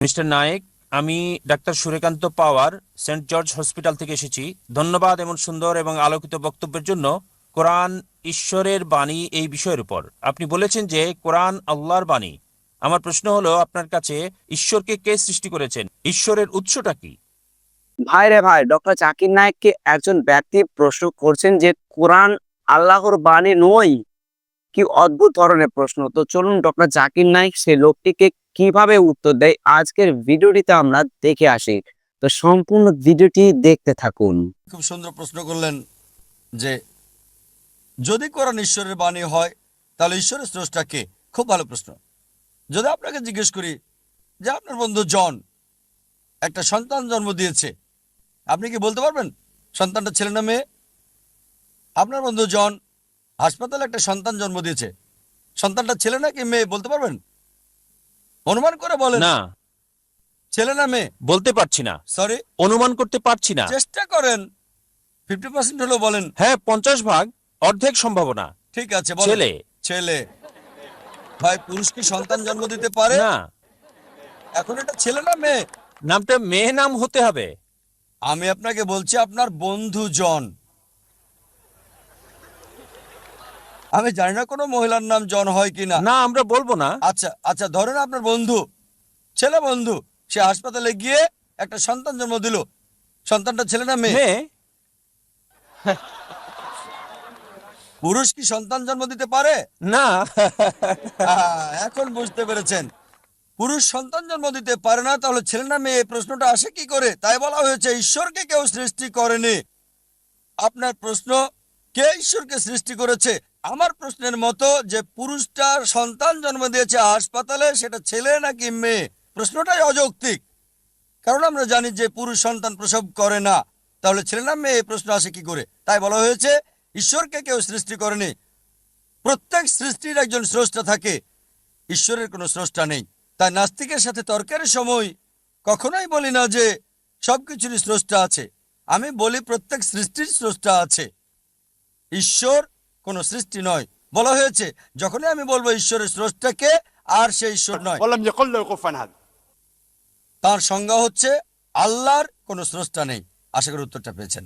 Mister Naik, আমি doctor Surekant পাওয়ার Saint George hospital থেকে এসেছি। ধন্যবাদ এমন সুন্দর এবং আলোকিত বক্তব্যের জন্য। কোরআন ঈশ্বরের বাণী এই বিষয়ের উপর আপনি বলেছেন যে কোরআন আল্লাহর বাণী। আমার প্রশ্ন হলো, আপনার কাছে ঈশ্বরকে কে সৃষ্টি করেছেন? ঈশ্বরের উৎসটা কি? ভাই রে ভাই, ডক্টর জাকির নায়েককে একজন ব্যক্তি প্রশ্ন করছেন যে কোরআন আল্লাহর বাণী নয়। কি অদ্ভুত ধরনের প্রশ্ন! তো চলুন ডক্টর জাকির নায়েক সেই লোকটিকে কিভাবে উত্তর দেয় আজকের ভিডিওটিতে আমরা দেখে আসি। তো সম্পূর্ণ ভিডিওটি দেখতে থাকুন। খুব সুন্দর প্রশ্ন করলেন যে যদি কোরআন ঈশ্বরের বাণী হয় তাহলে ঈশ্বরের স্রষ্টা কে। খুব ভালো প্রশ্ন। যদি আপনাকে জিজ্ঞেস করি যে আপনার বন্ধু জন একটা সন্তান জন্ম দিয়েছে, আপনি কি বলতে পারবেন সন্তানটা ছেলে না মেয়ে? আপনার বন্ধু জন হাসপাতালে একটা সন্তান জন্ম দিয়েছে, সন্তানটা ছেলে নাকি মেয়ে বলতে পারবেন? অনুমান করে বলেন, না, ছেলে না মেয়ে? বলতে পারছি না। সরি, অনুমান করতে পারছি না। চেষ্টা করেন। 50% হলেও বলেন। হ্যাঁ, 50 ভাগ, অর্ধেক সম্ভাবনা। ঠিক আছে, বলেন। ছেলে। ছেলে। ভাই, পুরুষ কি সন্তান জন্ম দিতে পারে? না, এখন এটা ছেলে না মেয়ে? নামটা মেয়ে নাম হতে হবে। আমি আপনাকে বলছি আপনার বন্ধু জন। আমি জানি না কোনো মহিলার নাম জন হয় কিনা। না, আমরা বলবো না। আচ্ছা আচ্ছা, ধরেন আপনার বন্ধু, ছেলে বন্ধু, সে হাসপাতালে গিয়ে একটা সন্তান জন্ম দিল। সন্তানটা ছেলে না মেয়ে? মেয়ে। পুরুষ কি সন্তান জন্ম দিতে পারে? না। এখন বুঝতে পেরেছেন, পুরুষ সন্তান জন্ম দিতে পারে না, তাহলে ছেলে না মেয়ে প্রশ্নটা আসে কি করে? তাই বলা হয়েছে ঈশ্বরকে কেউ সৃষ্টি করেনি। আপনার প্রশ্ন, কে ঈশ্বরকে সৃষ্টি করেছে? আমার প্রশ্নের মতো যে পুরুষটা সন্তান জন্ম দিয়েছে হাসপাতালে, সেটা ছেলে নাকি মেয়ে, প্রশ্নটাই অযৌক্তিক। কারণ আমরা জানি যে পুরুষ সন্তান প্রসব করে না, তাহলে ছেলে না মেয়ে প্রশ্ন আসে কি করে? তাই বলা হয়েছে ঈশ্বরকে কেউ সৃষ্টি করেনি। প্রত্যেক সৃষ্টির একজন স্রষ্টা থাকে, ঈশ্বরের কোনো স্রষ্টা নেই। তাই নাস্তিকের সাথে তর্কের সময় কখনোই বলি না যে সবকিছুরই স্রষ্টা আছে। আমি বলি প্রত্যেক সৃষ্টির স্রষ্টা আছে, ঈশ্বর কোনো সৃষ্টি নয়। বলা হয়েছে যখনই আমি বলবো ঈশ্বরের স্রষ্টাকে, আর সে ঈশ্বর নয়। ولم يقل له كفوا احد. তার সংজ্ঞা হচ্ছে আল্লাহর কোনো স্রষ্টা নেই। আশা করি উত্তরটা পেয়েছেন।